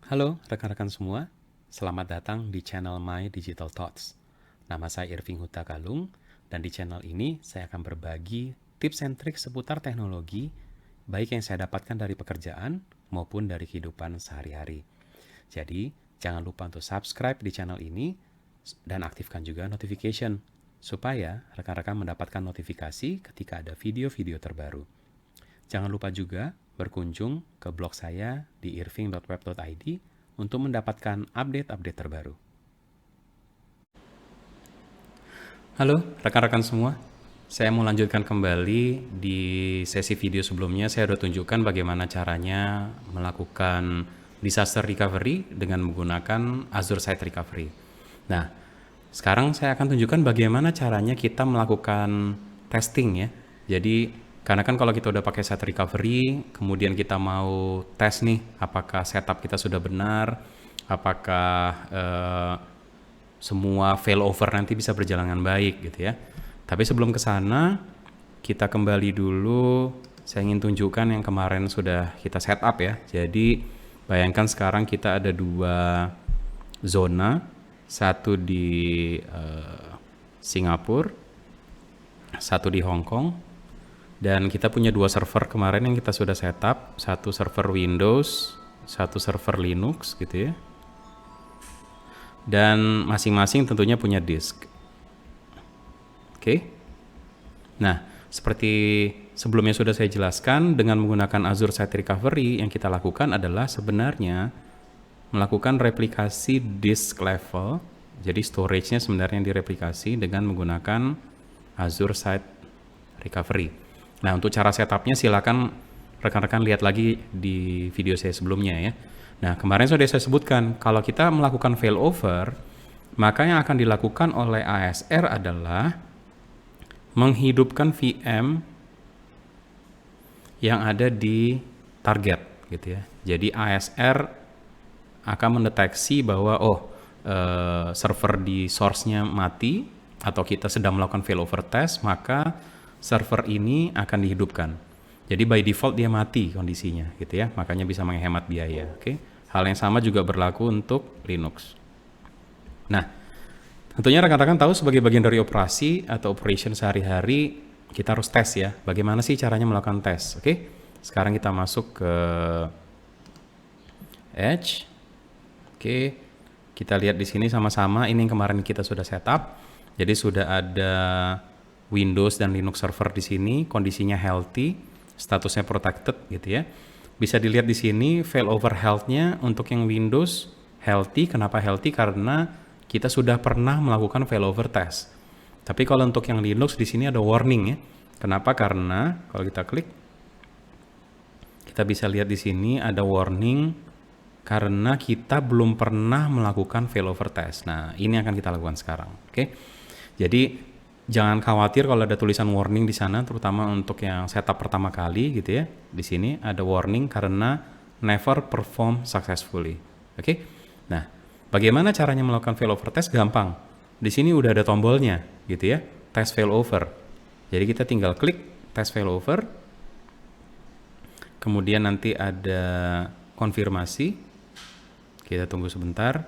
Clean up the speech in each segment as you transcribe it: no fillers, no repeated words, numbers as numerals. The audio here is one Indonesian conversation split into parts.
Halo rekan-rekan semua, selamat datang di channel My Digital Thoughts. Nama saya Irving Huta Galung, dan di channel ini saya akan berbagi tips and trik seputar teknologi, baik yang saya dapatkan dari pekerjaan maupun dari kehidupan sehari-hari. Jadi, jangan lupa untuk subscribe di channel ini dan aktifkan juga notification, supaya rekan-rekan mendapatkan notifikasi ketika ada video-video terbaru. Jangan lupa juga berkunjung ke blog saya di irving.web.id untuk mendapatkan update-update terbaru. Halo rekan-rekan semua, saya mau lanjutkan kembali di sesi video sebelumnya. Saya sudah tunjukkan bagaimana caranya melakukan disaster recovery dengan menggunakan Azure Site Recovery. Nah, sekarang saya akan tunjukkan bagaimana caranya kita melakukan testing ya. Jadi karena kan kalau kita udah pakai site recovery, kemudian kita mau tes nih apakah setup kita sudah benar, apakah semua failover nanti bisa berjalan dengan baik gitu ya. Tapi sebelum ke sana, kita kembali dulu. Saya ingin tunjukkan yang kemarin sudah kita setup ya. Jadi bayangkan sekarang kita ada dua zona, satu di Singapura, satu di Hong Kong. Dan kita punya dua server kemarin yang kita sudah setup, satu server Windows, satu server Linux gitu ya. Dan masing-masing tentunya punya disk. Oke. Nah, seperti sebelumnya sudah saya jelaskan, dengan menggunakan Azure Site Recovery yang kita lakukan adalah sebenarnya melakukan replikasi disk level. Jadi storage-nya sebenarnya direplikasi dengan menggunakan Azure Site Recovery. Nah, untuk cara setupnya silakan rekan-rekan lihat lagi di video saya sebelumnya ya. Nah, kemarin sudah saya sebutkan, kalau kita melakukan failover, maka yang akan dilakukan oleh ASR adalah menghidupkan VM yang ada di target gitu ya. Jadi ASR akan mendeteksi bahwa server di source-nya mati atau kita sedang melakukan failover test, maka server ini akan dihidupkan. Jadi by default dia mati kondisinya gitu ya, makanya bisa menghemat biaya. Oke. Hal yang sama juga berlaku untuk Linux. Nah, tentunya rekan-rekan tahu sebagai bagian dari operasi atau operation sehari-hari kita harus tes ya. Bagaimana sih caranya melakukan tes? Oke. Sekarang kita masuk ke Edge. Oke. Kita lihat di sini sama-sama, ini yang kemarin kita sudah setup. Jadi sudah ada Windows dan Linux server di sini, kondisinya healthy, statusnya protected gitu ya. Bisa dilihat di sini failover health-nya untuk yang Windows healthy. Kenapa healthy? Karena kita sudah pernah melakukan failover test. Tapi kalau untuk yang Linux di sini ada warning ya. Kenapa? Karena kalau kita klik, kita bisa lihat di sini ada warning karena kita belum pernah melakukan failover test. Nah, ini akan kita lakukan sekarang. Oke. Jadi jangan khawatir kalau ada tulisan warning di sana, terutama untuk yang setup pertama kali gitu ya. Di sini ada warning karena never perform successfully. Oke. Nah, bagaimana caranya melakukan failover test? Gampang. Di sini udah ada tombolnya gitu ya, test failover. Jadi kita tinggal klik test failover. Kemudian nanti ada konfirmasi. Kita tunggu sebentar.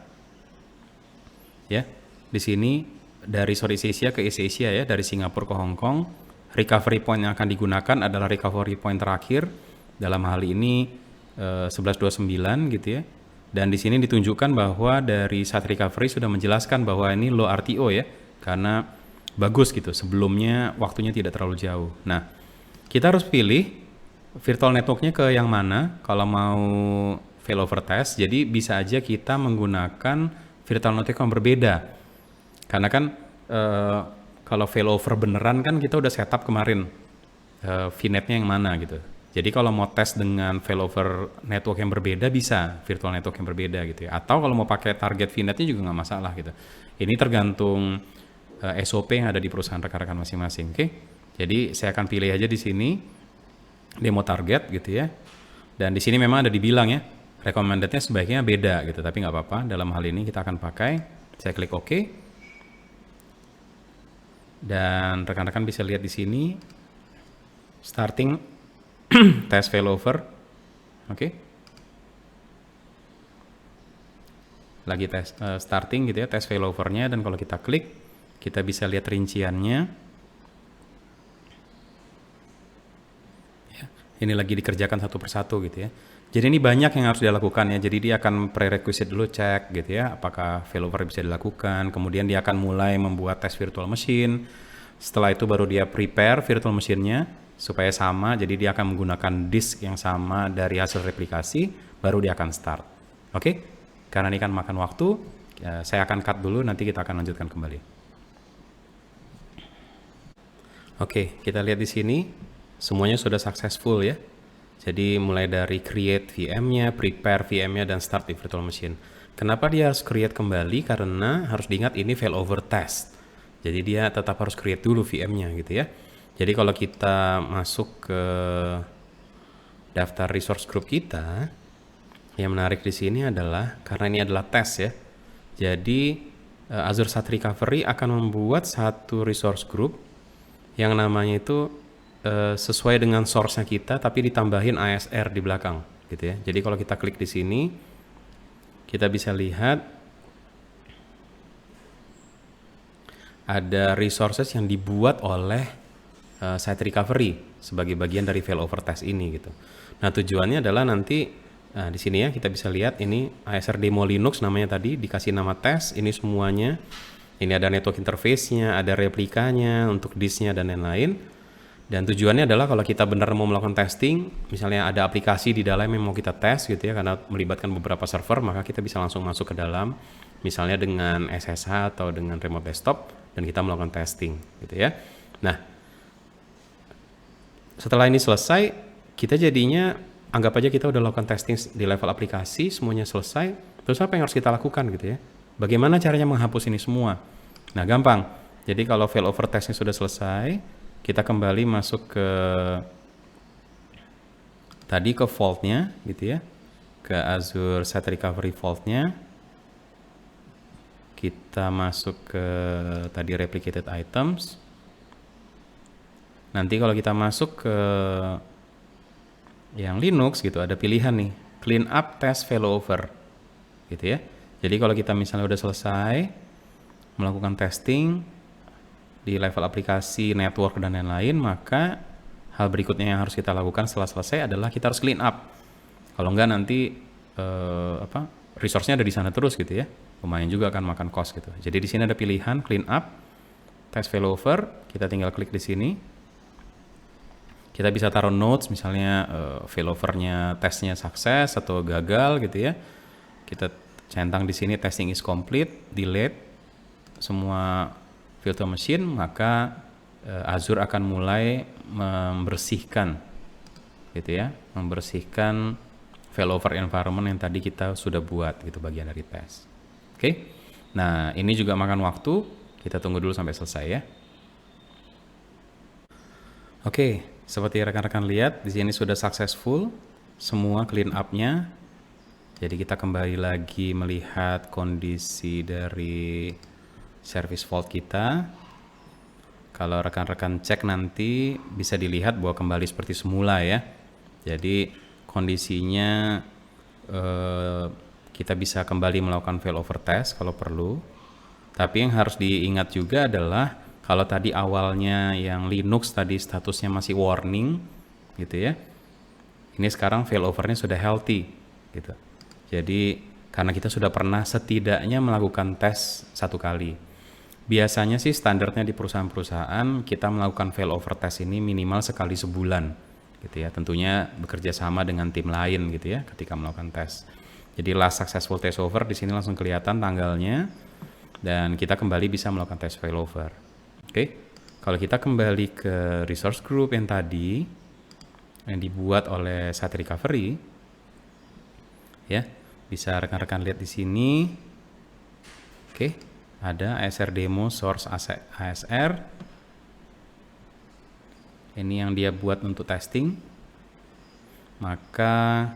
Ya. Di sini dari Southeast Asia ke East Asia ya, dari Singapura ke Hong Kong. Recovery point yang akan digunakan adalah recovery point terakhir, dalam hal ini 1129 gitu ya. Dan di sini ditunjukkan bahwa dari site recovery sudah menjelaskan bahwa ini low RTO ya, karena bagus gitu, sebelumnya waktunya tidak terlalu jauh. Nah, kita harus pilih virtual networknya ke yang mana kalau mau failover test. Jadi bisa aja kita menggunakan virtual network yang berbeda. Karena kan kalau failover beneran kan kita udah setup kemarin VNet-nya yang mana gitu. Jadi kalau mau tes dengan failover network yang berbeda bisa, virtual network yang berbeda gitu ya. Atau kalau mau pakai target VNet-nya juga nggak masalah gitu. Ini tergantung SOP yang ada di perusahaan rekan-rekan masing-masing. Oke. Jadi saya akan pilih aja di sini demo target gitu ya. Dan di sini memang ada dibilang ya, recommended-nya sebaiknya beda gitu, tapi nggak apa-apa. Dalam hal ini kita akan pakai. Saya klik OK. Dan rekan-rekan bisa lihat di sini starting test failover. Oke. lagi tes starting gitu ya, tes failovernya, dan kalau kita klik kita bisa lihat rinciannya. Ya, ini lagi dikerjakan satu persatu gitu ya. Jadi ini banyak yang harus dilakukan ya. Jadi dia akan prerequisite dulu cek gitu ya, apakah failover bisa dilakukan. Kemudian dia akan mulai membuat tes virtual machine. Setelah itu baru dia prepare virtual machine-nya supaya sama. Jadi dia akan menggunakan disk yang sama dari hasil replikasi, baru dia akan start. Oke? Karena ini kan makan waktu, ya, saya akan cut dulu, nanti kita akan lanjutkan kembali. Oke, kita lihat di sini semuanya sudah successful ya. Jadi mulai dari create VM-nya, prepare VM-nya, dan start di virtual machine. Kenapa dia harus create kembali? Karena harus diingat ini failover test. Jadi dia tetap harus create dulu VM-nya gitu ya. Jadi kalau kita masuk ke daftar resource group kita, yang menarik di sini adalah karena ini adalah tes ya. Jadi Azure Site Recovery akan membuat satu resource group yang namanya itu sesuai dengan source-nya kita, tapi ditambahin ASR di belakang gitu ya. Jadi kalau kita klik di sini, kita bisa lihat ada resources yang dibuat oleh Site Recovery sebagai bagian dari failover test ini gitu. Nah tujuannya adalah nanti di sini ya kita bisa lihat ini ASR demo Linux namanya tadi, dikasih nama tes, ini semuanya. Ini ada network interface-nya, ada replikanya untuk disk-nya dan lain-lain. Dan tujuannya adalah kalau kita benar mau melakukan testing, misalnya ada aplikasi di dalam yang mau kita tes gitu ya, karena melibatkan beberapa server, maka kita bisa langsung masuk ke dalam, misalnya dengan SSH atau dengan remote desktop, dan kita melakukan testing gitu ya. Nah, setelah ini selesai, kita jadinya anggap aja kita udah lakukan testing di level aplikasi, semuanya selesai, terus apa yang harus kita lakukan gitu ya? Bagaimana caranya menghapus ini semua? Nah, gampang. Jadi kalau failover testnya sudah selesai, kita kembali masuk ke tadi ke vault-nya gitu ya, ke Azure Site Recovery vault-nya. Kita masuk ke tadi replicated items. Nanti kalau kita masuk ke yang Linux gitu, ada pilihan nih, clean up test failover gitu ya. Jadi kalau kita misalnya udah selesai melakukan testing di level aplikasi, network, dan lain-lain, maka hal berikutnya yang harus kita lakukan setelah selesai adalah kita harus clean up. Kalau enggak nanti resource-nya ada di sana terus gitu ya. Lumayan juga akan makan cost gitu. Jadi di sini ada pilihan clean up, test failover, kita tinggal klik di sini. Kita bisa taruh notes misalnya failover-nya tesnya sukses atau gagal gitu ya. Kita centang di sini testing is complete, delete semua virtual machine, maka Azure akan mulai membersihkan gitu ya, membersihkan failover environment yang tadi kita sudah buat gitu, bagian dari tes. Oke. Nah, ini juga makan waktu, kita tunggu dulu sampai selesai ya. Oke, seperti rekan-rekan lihat di sini sudah successful semua clean up-nya. Jadi kita kembali lagi melihat kondisi dari service vault kita. Kalau rekan-rekan cek nanti bisa dilihat bahwa kembali seperti semula ya. Jadi kondisinya kita bisa kembali melakukan failover test kalau perlu. Tapi yang harus diingat juga adalah kalau tadi awalnya yang Linux tadi statusnya masih warning gitu ya. Ini sekarang failovernya sudah healthy gitu. Jadi karena kita sudah pernah setidaknya melakukan tes satu kali. Biasanya sih standarnya di perusahaan-perusahaan kita melakukan failover test ini minimal sekali sebulan gitu ya. Tentunya bekerja sama dengan tim lain gitu ya ketika melakukan tes. Jadi last successful test over di sini langsung kelihatan tanggalnya dan kita kembali bisa melakukan tes failover. Oke. Kalau kita kembali ke resource group yang tadi yang dibuat oleh Site Recovery ya, bisa rekan-rekan lihat di sini. Oke. Ada ASR demo source ASR. Ini yang dia buat untuk testing. Maka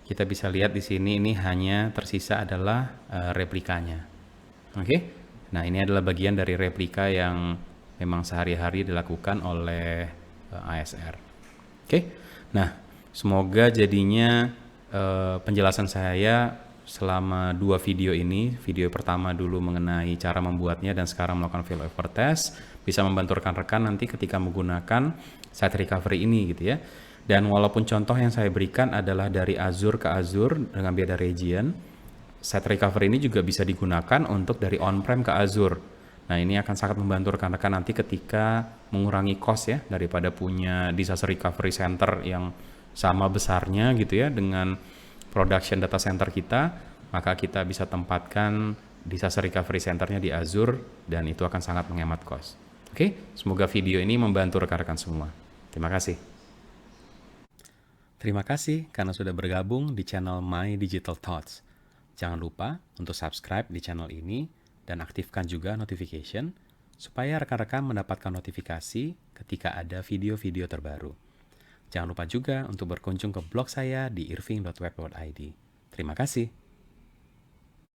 kita bisa lihat di sini ini hanya tersisa adalah replikanya. Oke. Nah, ini adalah bagian dari replika yang memang sehari-hari dilakukan oleh ASR. Oke. Nah, semoga jadinya penjelasan saya selama 2 video ini, video pertama dulu mengenai cara membuatnya dan sekarang melakukan failover test, bisa membantu rekan-rekan nanti ketika menggunakan site recovery ini gitu ya. Dan walaupun contoh yang saya berikan adalah dari Azure ke Azure dengan beda region, site recovery ini juga bisa digunakan untuk dari on-prem ke Azure. Nah, ini akan sangat membantu rekan-rekan nanti ketika mengurangi cost ya, daripada punya disaster recovery center yang sama besarnya gitu ya dengan production data center kita, maka kita bisa tempatkan disaster recovery centernya di Azure dan itu akan sangat menghemat cost. Oke, semoga video ini membantu rekan-rekan semua. Terima kasih. Terima kasih karena sudah bergabung di channel My Digital Thoughts. Jangan lupa untuk subscribe di channel ini dan aktifkan juga notification supaya rekan-rekan mendapatkan notifikasi ketika ada video-video terbaru. Jangan lupa juga untuk berkunjung ke blog saya di irving.web.id. Terima kasih.